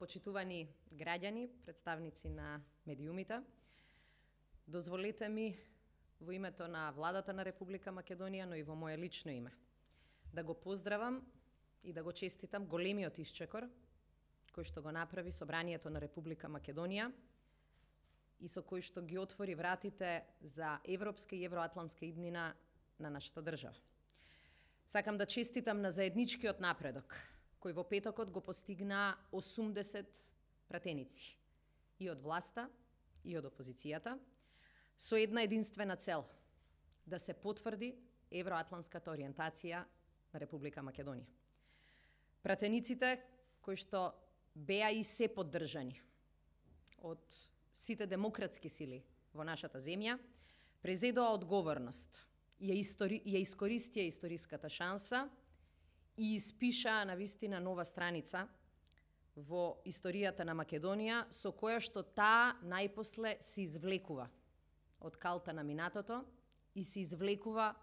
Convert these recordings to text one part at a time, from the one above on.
почитувани граѓани, представници на медиумите, дозволете ми во името на Владата на Република Македонија, но и во моје лично име, да го поздравам и да го честитам големиот исчекор кој што го направи Собранието на Република Македонија и со кој што ги отвори вратите за европска и евроатлантска иднина на нашата држава. Сакам да честитам на заедничкиот напредок кој во петокот го постигна 80 пратеници и од власта и од опозицијата со една единствена цел – да се потврди евроатлантската ориентација на Република Македонија. Пратениците кои што беа и се поддржани од сите демократски сили во нашата земја, презедоа одговорност, ја искористија историската шанса и испишаа навистина нова страница во историјата на Македонија, со која што таа најпосле се извлекува од калта на минатото и се извлекува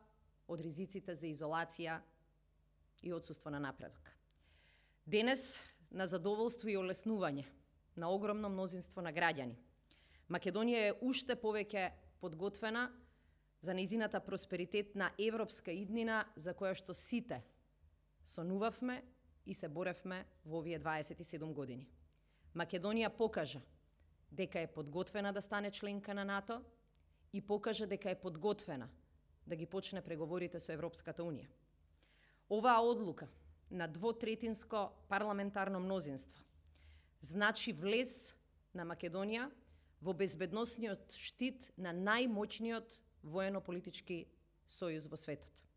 од ризиците за изолација и отсуство на напредок. Денес, на задоволство и олеснување на огромно мнозинство на граѓани, Македонија е уште повеќе подготвена за нејзината просперитетна европска иднина за која што сите сонувавме и се боревме во овие 27 години. Македонија покажа дека е подготвена да стане членка на НАТО и покажа дека е подготвена да ги почне преговорите со Европската Унија. Оваа одлука на двотретинско парламентарно мнозинство значи влез на Македонија во безбедносниот штит на најмоćниот воено-политички сојуз во светот.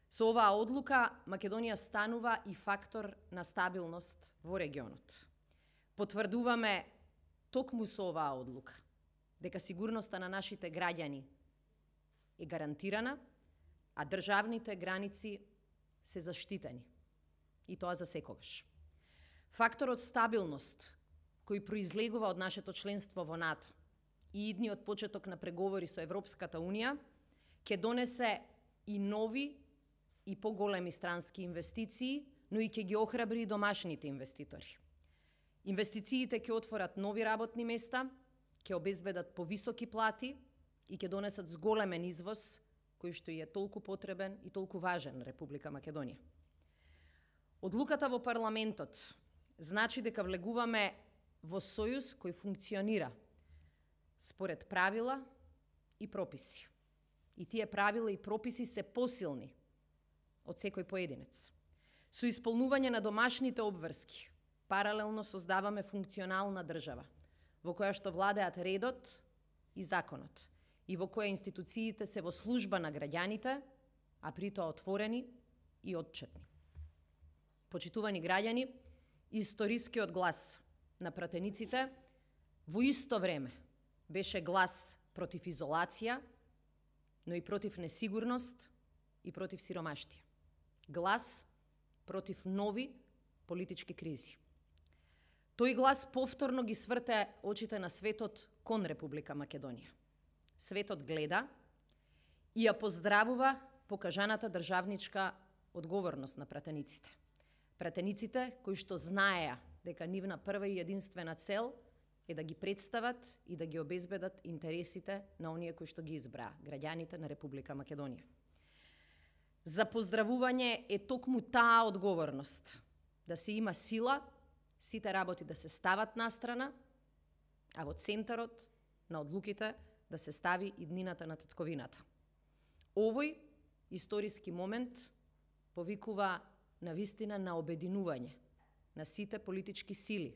Со оваа одлука Македонија станува и фактор на стабилност во регионот. Потврдуваме токму со оваа одлука дека сигурноста на нашите граѓани е гарантирана, а државните граници се заштитени. И тоа за секогаш. Факторот стабилност кој произлегува од нашето членство во НАТО и идниот почеток на преговори со Европската Унија ќе донесе и нови и поголеми странски инвестиции, но и ќе ги охрабри и домашните инвеститори. Инвестициите ќе отворат нови работни места, ќе обезбедат повисоки плати и ќе донесат зголемен извоз кој што е толку потребен и толку важен на Република Македонија. Одлуката во парламентот значи дека влегуваме во сојуз кој функционира според правила и прописи. И тие правила и прописи се посилни од секој поединец. Со исполнување на домашните обврски, паралелно создаваме функционална држава, во која што владеат редот и законот, и во која институциите се во служба на граѓаните, а при тоа отворени и отчетни. Почитувани граѓани, историскиот глас на пратениците во исто време беше глас против изолација, но и против несигурност и против сиромаштија. Глас против нови политички кризи. Тој глас повторно ги сврте очите на светот кон Република Македонија. Светот гледа и ја поздравува покажаната државничка одговорност на пратениците. Пратениците кои што знаеа дека нивна прва и единствена цел е да ги представат и да ги обезбедат интересите на оние кои што ги избраа, граѓаните на Република Македонија. За поздравување е токму таа одговорност, да се има сила, сите работи да се стават настрана, а во центарот на одлуките да се стави иднината на татковината. Овој историски момент повикува навистина на обединување на сите политички сили,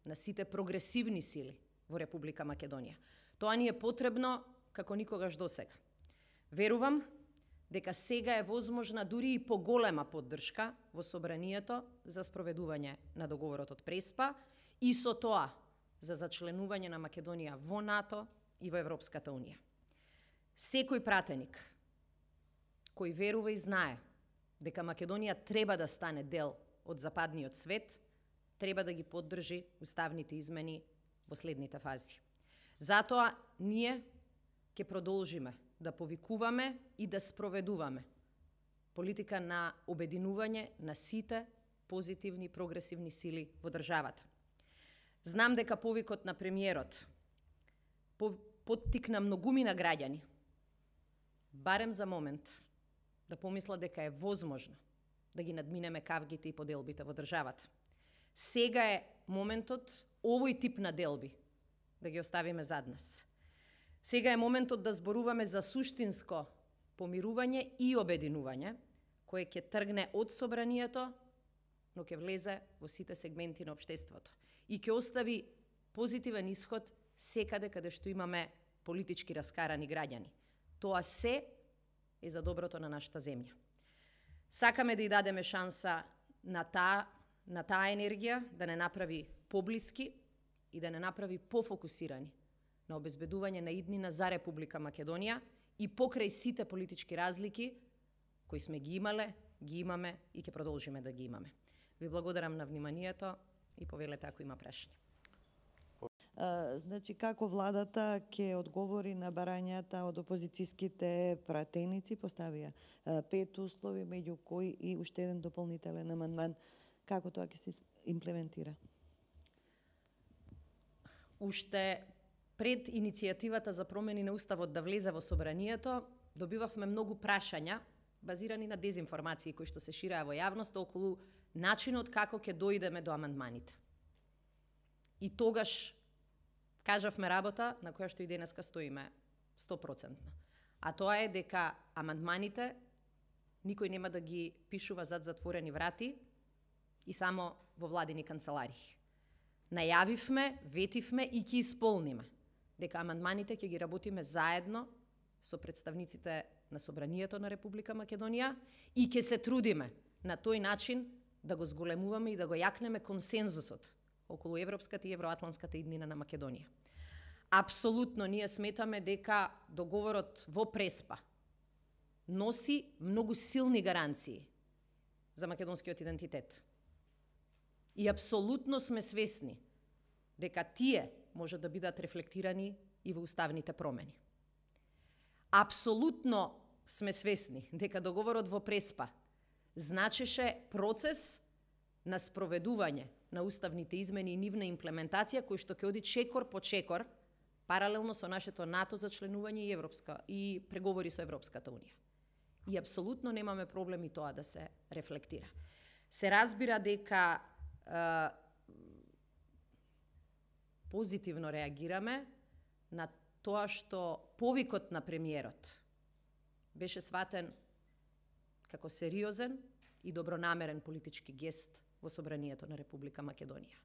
на сите прогресивни сили во Република Македонија. Тоа ни е потребно како никогаш досега. Верувам дека сега е возможна дури и поголема поддршка во Собранието за спроведување на договорот од Преспа и со тоа за зачленување на Македонија во НАТО и во Европската Унија. Секој пратеник кој верува и знае дека Македонија треба да стане дел од западниот свет, треба да ги поддржи уставните измени во следните фази. Затоа ние ќе продолжиме да повикуваме и да спроведуваме политика на обединување на сите позитивни прогресивни сили во државата. Знам дека повикот на премиерот поттикна многумина граѓани, барем за момент, да помисла дека е возможно да ги надминеме кавгите и поделбите во државата. Сега е моментот овој тип на делби да ги оставиме зад нас. Сега е моментот да зборуваме за суштинско помирување и обединување, кое ќе тргне од собранието, но ќе влезе во сите сегменти на општеството и ќе остави позитивен исход секаде каде што имаме политички раскарани граѓани. Тоа се е за доброто на нашата земја. Сакаме да ја дадеме шанса на таа енергија да не направи поблиски и да не направи пофокусирани на обезбедување на иднина за Република Македонија и покрај сите политички разлики кои сме ги имале, ги имаме и ќе продолжиме да ги имаме. Ви благодарам на вниманието и повелете ако има прашања. Значи, како владата ќе одговори на барањата од опозицијските пратеници, поставија 5 услови, меѓу кои и уште еден дополнителен амандман. Како тоа ќе се имплементира? Уште пред иницијативата за промени на Уставот да влезе во собранието, добивавме многу прашања, базирани на дезинформации кои што се шираа во јавноста околу начинот како ќе дојдеме до амандманите. И тогаш кажавме работа на која што и денеска стоиме 100%. А тоа е дека амандманите никој нема да ги пишува зад затворени врати и само во владини канцеларии. Најавивме, ветивме и ќе исполниме дека амандманите ќе ги работиме заедно со представниците на Собранието на Република Македонија и ќе се трудиме на тој начин да го зголемуваме и да го јакнеме консензусот околу европската и евроатланската иднина на Македонија. Апсолутно ние сметаме дека договорот во Преспа носи многу силни гаранции за македонскиот идентитет. И апсолутно сме свесни дека тие може да бидат рефлектирани и во уставните промени. Апсолутно сме свесни дека договорот во Преспа значеше процес на спроведување на уставните измени и нивна имплементација кој што ќе оди чекор по чекор паралелно со нашето НАТО за членување и преговори со Европската унија. И апсолутно немаме проблем и тоа да се рефлектира. Се разбира дека позитивно реагираме на тоа што повикот на премиерот беше сватен како сериозен и добронамерен политички гест во Собранието на Република Македонија.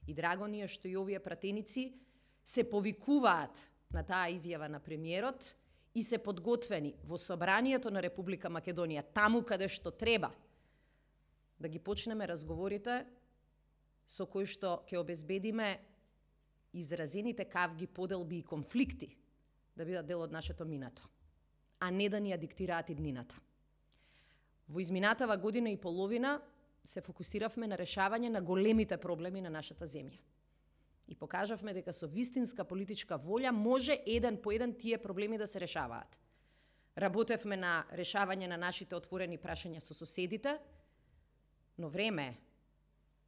И драго ни е што и овие пратеници се повикуваат на таа изјава на премиерот и се подготвени во Собранието на Република Македонија, таму каде што треба, да ги почнеме разговорите со кои што ќе обезбедиме изразените кавги, поделби и конфликти да бидат дел од нашето минато, а не да ни ја диктираат иднината. Во изминатава година и половина се фокусиравме на решавање на големите проблеми на нашата земја. И покажавме дека со вистинска политичка волја може еден по еден тие проблеми да се решаваат. Работевме на решавање на нашите отворени прашања со соседите, но време е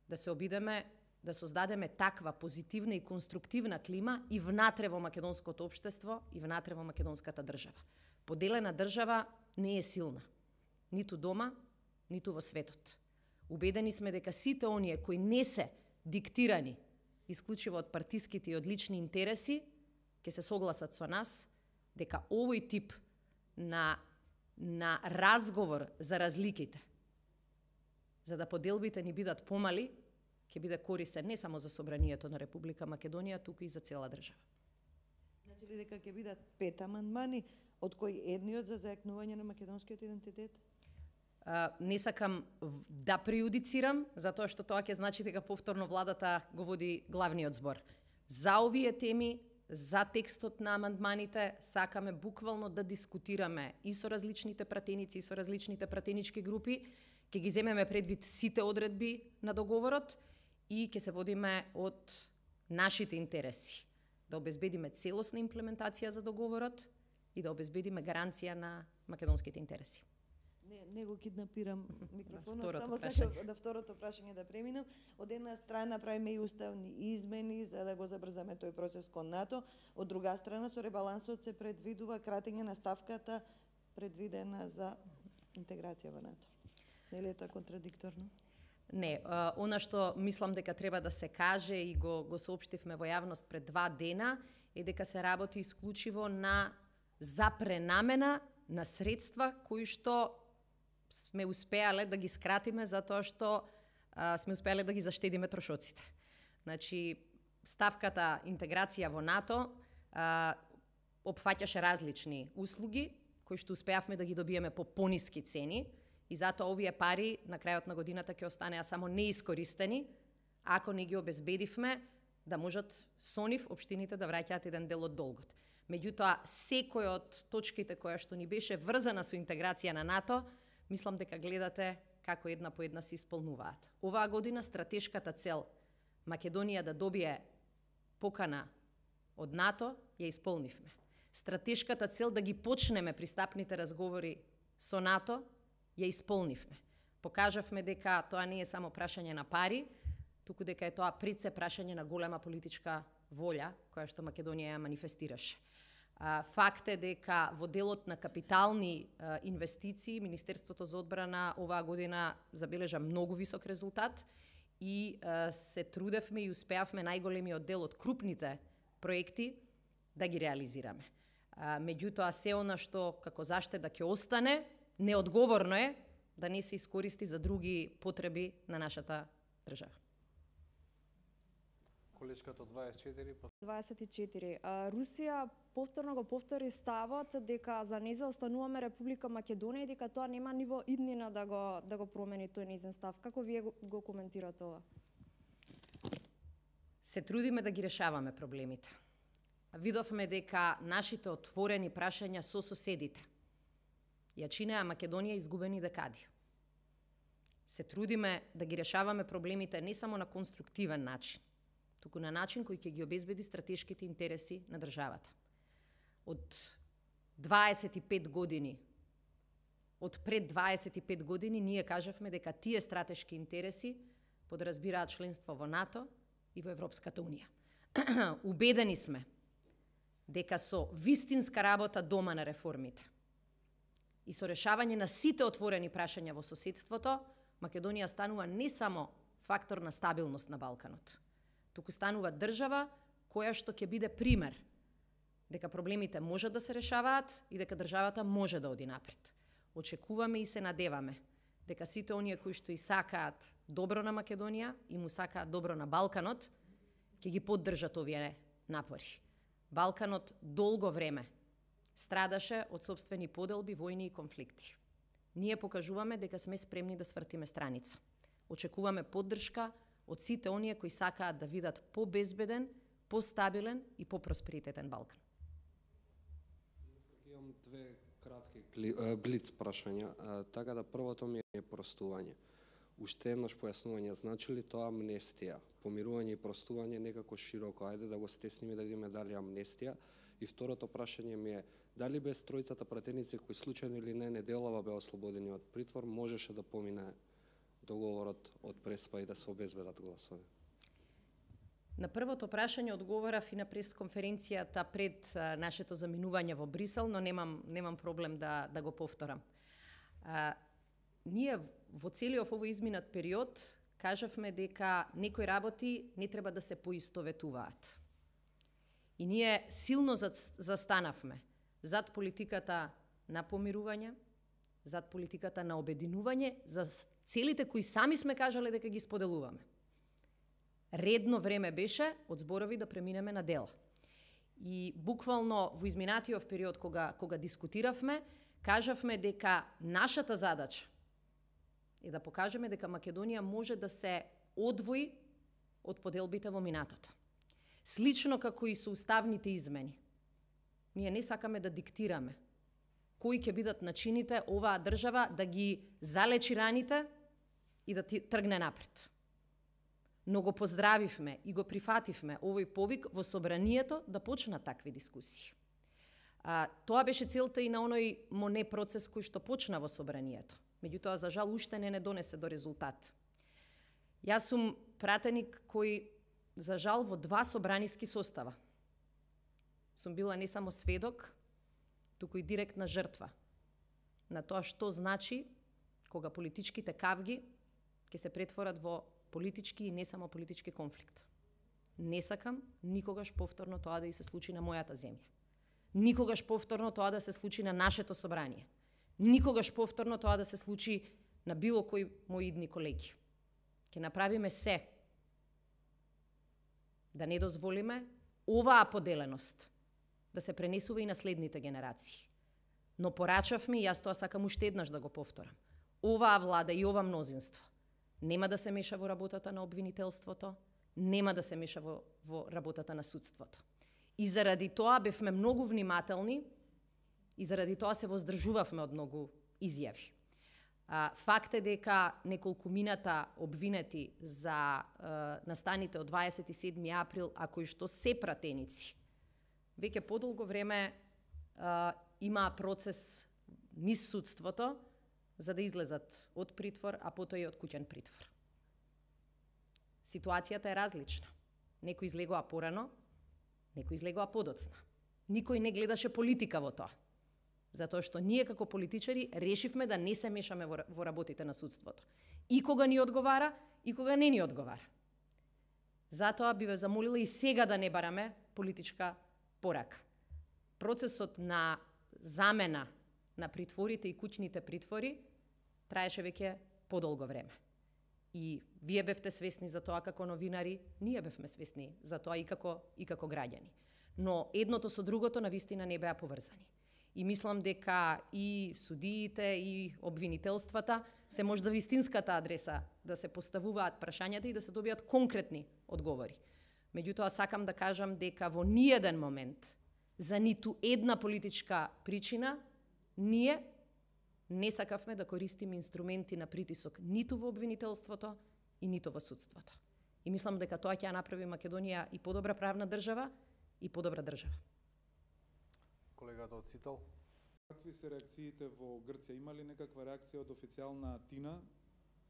да се обидеме да создадеме таква позитивна и конструктивна клима и внатре во македонското општество и внатре во македонската држава. Поделена држава не е силна, ниту дома, ниту во светот. Убедени сме дека сите оние кои не се диктирани исклучиво од партиските и од лични интереси, ќе се согласат со нас дека овој тип на разговор за разликите, за да поделбите ни бидат помали, ќе биде корисен не само за Собранието на Република Македонија, туку и за цела држава. Значи ли дека ќе бидат 5 амандмани, од кои едниот за зајакнување на македонскиот идентитет? Не сакам да преюдицирам, затоа што тоа ќе значи дека повторно владата го води главниот збор. За овие теми, за текстот на амандманите, сакаме буквално да дискутираме и со различните пратеници, и со различните пратенички групи, ќе ги земеме предвид сите одредби на договорот и ќе се водиме од нашите интереси, да обезбедиме целосна имплементација за договорот и да обезбедиме гаранција на македонските интереси. Не го киднапирам микрофонот, само прашање. сакам да второто прашање да преминам. Од една страна правиме и уставни измени за да го забрзаме тој процес кон НАТО, од друга страна со ребалансот се предвидува кратење на ставката предвидена за интеграција во НАТО. Нели е тоа контрадикторно? Не, она што мислам дека треба да се каже и го соопштивме во јавност пред 2 дена е дека се работи исклучиво за пренамена на средства кои што сме успеале да ги скратиме затоа што сме успеале да ги заштедиме трошоците. Значи, ставката интеграција во НАТО опфаќаше различни услуги кои што успеавме да ги добиеме по пониски цени и затоа овие пари на крајот на годината ќе останеа само неискористени ако не ги обезбедивме да можат со нив општините да враќаат еден дел од долгот. Меѓутоа, секој од точките која што ни беше врзана со интеграција на НАТО, мислам дека гледате како една по една се исполнуваат. Оваа година стратешката цел Македонија да добие покана од НАТО ја исполнивме. Стратешката цел да ги почнеме пристапните разговори со НАТО ја исполнивме. Покажавме дека тоа не е само прашање на пари, туку дека е тоа пред се прашање на голема политичка волја која што Македонија ја манифестираше. Факт е дека во делот на капитални инвестиции Министерството за одбрана оваа година забележа многу висок резултат и се трудевме и успеавме најголемиот дел од крупните проекти да ги реализираме. Меѓутоа, се она што како заштеда ќе остане, неодговорно е да не се искористи за други потреби на нашата држава. Колешката 24. 24. Русија повторно го повтори ставот дека за нејза остануваме Република Македонија и дека тоа нема ниво иднина да го промени тој нејзин став. Како вие го коментирате ова? Се трудиме да ги решаваме проблемите. Видовме дека нашите отворени прашања со соседите ја чинеа Македонија изгубени декади. Се трудиме да ги решаваме проблемите не само на конструктивен начин, туку на начин кој ќе ги обезбеди стратешките интереси на државата. Од 25 години, од пред 25 години, ние кажавме дека тие стратешки интереси подразбираат членство во НАТО и во Европската Унија. Убедени сме дека со вистинска работа дома на реформите и со решавање на сите отворени прашања во соседството, Македонија станува не само фактор на стабилност на Балканот, туку станува држава која што ќе биде пример дека проблемите можат да се решаваат и дека државата може да оди напред. Очекуваме и се надеваме дека сите оние кои што и сакаат добро на Македонија и му сакаат добро на Балканот, ќе ги поддржат овие напори. Балканот долго време страдаше од сопствени поделби, војни и конфликти. Ние покажуваме дека сме спремни да свртиме страница. Очекуваме поддршка од сите оние кои сакаат да видат побезбеден, постабилен и попросперитетен Балкан. Имам 2 кратки блиц прашања. Така да првото ми е простување. Уште еднаш појаснување, значи ли тоа амнестија? Помирување и простување некако широко, ајде да го стесниме да видиме дали амнестија. И второто прашање ми е, дали без тројцата пратеници кои случајно или не неделава беа ослободени од притвор, можеше да помине договорот од Преспа и да се обезбедат гласови? На првото прашање одговорав и на пресконференцијата пред нашето заминување во Брисел, но немам проблем да го повторам. Ние во целиот овој изминат период кажавме дека некои работи не треба да се поистоветуваат. И ние силно застанавме зад политиката на помирување, зад политиката на обединување, за целите кои сами сме кажале дека ги споделуваме. Редно време беше од зборови да преминеме на дела. И буквално во изминатиот период кога дискутиравме, кажавме дека нашата задача е да покажеме дека Македонија може да се одвои од поделбите во минатото. Слично како и со уставните измени. Ние не сакаме да диктираме кои ќе бидат начините оваа држава да ги залечи раните и да тргне напред. Но го поздравивме и го прифативме овој повик во собранието да почнат такви дискусии. Тоа беше целта и на оној Моне процес кој што почна во собранието. Меѓутоа, за жал, уште не донесе до резултат. Јас сум пратеник кој, за жал, во 2 собраниски состава сум била не само сведок, туку и директна жртва на тоа што значи кога политичките кавги ќе се претворат во политички и не само политички конфликт. Не сакам никогаш повторно тоа да и се случи на мојата земја. Никогаш повторно тоа да се случи на нашето собрание. Никогаш повторно тоа да се случи на било кој мои идни колеги. Ќе направиме се да не дозволиме оваа поделеност да се пренесува и на следните генерации. Но порачавме, и јас тоа сакам уште еднаш да го повторам, оваа влада и ова мнозинство нема да се меша во работата на обвинителството, нема да се меша во работата на судството. И заради тоа бевме многу внимателни и заради тоа се воздржувавме од многу изјави. Факт е дека неколкумината обвинети за настаните од 27 април, а кои што се пратеници, веќе подолго време имаа процес низ судството за да излезат од притвор, а потоа и од куќен притвор. Ситуацијата е различна. Некои излегоа порано, некои излегоа подоцна. Никој не гледаше политика во тоа. Затоа што ние како политичари решивме да не се мешаме во работите на судството. И кога ни одговара, и кога не ни одговара. Затоа би ве замолила и сега да не бараме политичка порака. Процесот на замена на притворите и куќните притвори траеше веќе подолго време. И вие бевте свесни за тоа како новинари, ние бевме свесни за тоа и како граѓани. Но едното со другото навистина не беа поврзани. И мислам дека и судиите, и обвинителствата се можда вистинската адреса да се поставуваат прашањата и да се добијат конкретни одговори. Меѓутоа, сакам да кажам дека во ниеден момент, за ниту една политичка причина, ние не сакавме да користиме инструменти на притисок ниту во обвинителството и ниту во судството. И мислам дека тоа ќе ја направи Македонија и подобра правна држава и подобра држава. Колегата од Сител. Какви се реакциите во Грција? Има ли некаква реакција од официјална Атина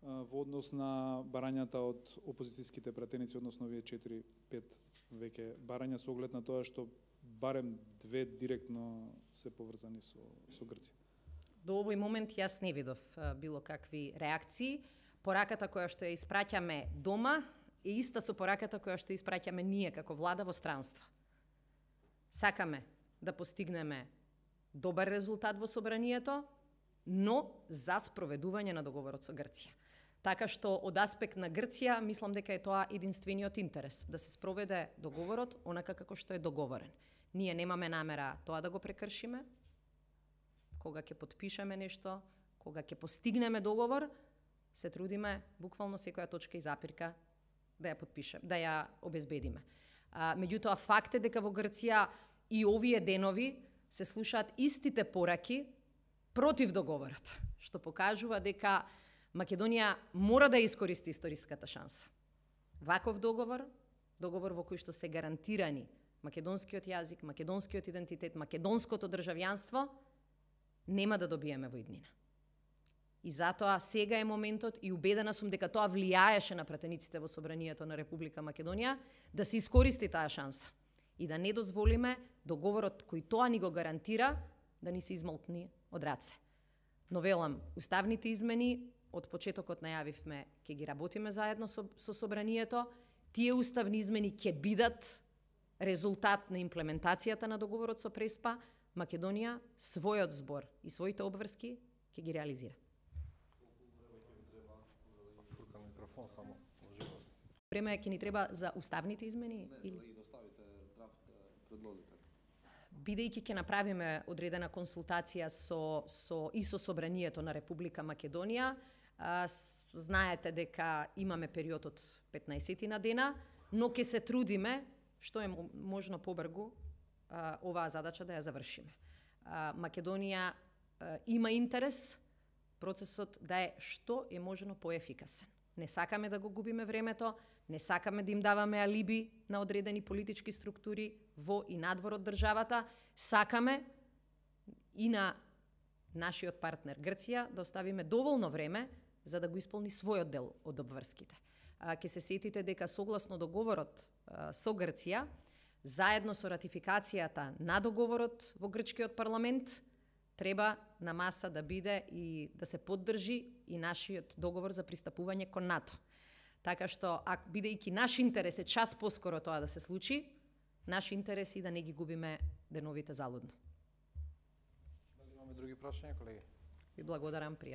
во однос на барањата од опозицијските пратеници, односно овие 4-5 веќе барања со оглед на тоа што барем 2 директно се поврзани со Грција? До овој момент јас не видов било какви реакции. Пораката која што ја испраќаме дома е иста со пораката која што испраќаме ние како влада во странство. Сакаме да постигнеме добар резултат во собранието, но за спроведување на договорот со Грција. Така што од аспект на Грција, мислам дека е тоа единствениот интерес, да се спроведе договорот онака како што е договорен. Ние немаме намера тоа да го прекршиме. Кога ќе потпишеме нешто, кога ќе постигнеме договор, се трудиме буквално секоја точка и запирка да ја потпишеме, да ја обезбедиме. Меѓутоа, факт е дека во Грција и овие денови се слушаат истите пораки против договорот, што покажува дека Македонија мора да искористи историската шанса. Ваков договор во кој што се гарантирани македонскиот јазик, македонскиот идентитет, македонското државјанство, нема да добиеме во иднина. И затоа сега е моментот и убедена сум дека тоа влијаеше на пратениците во собранието на Република Македонија да се искористи таа шанса и да не дозволиме договорот кој тоа ни го гарантира да ни се измолкни од раце. Но велам, уставните измени од почетокот најавивме ќе ги работиме заедно со собранието. Тие уставни измени ќе бидат резултат на имплементацијата на договорот со Преспа. Македонија својот збор и своите обврски ќе ги реализира. Фурка микрофон само. Време ќе ни треба за уставните измени или да доставите драфт предлозите. Бидејќи ќе направиме одредена консултација со собранието на Република Македонија, знаете дека имаме период од 15 на дена, но ќе се трудиме што е можно побрзо оваа задача да ја завршиме. Македонија има интерес процесот да е што е можно поефикасен. Не сакаме да го губиме времето, не сакаме да им даваме алиби на одредени политички структури во и надвор од државата, сакаме и на нашиот партнер Грција да оставиме доволно време за да го исполни својот дел од обврските. Ке се сетите дека согласно договорот со Грција, заедно со ратификацијата на договорот во грчкиот парламент, треба на маса да биде и да се поддржи и нашиот договор за пристапување кон НАТО. Така што, бидејќи наш интерес е час поскоро тоа да се случи, наш интерес и да не ги губиме деновите залудно. Дали имаме други прашања, колеги? Ви благодарам, пријатно.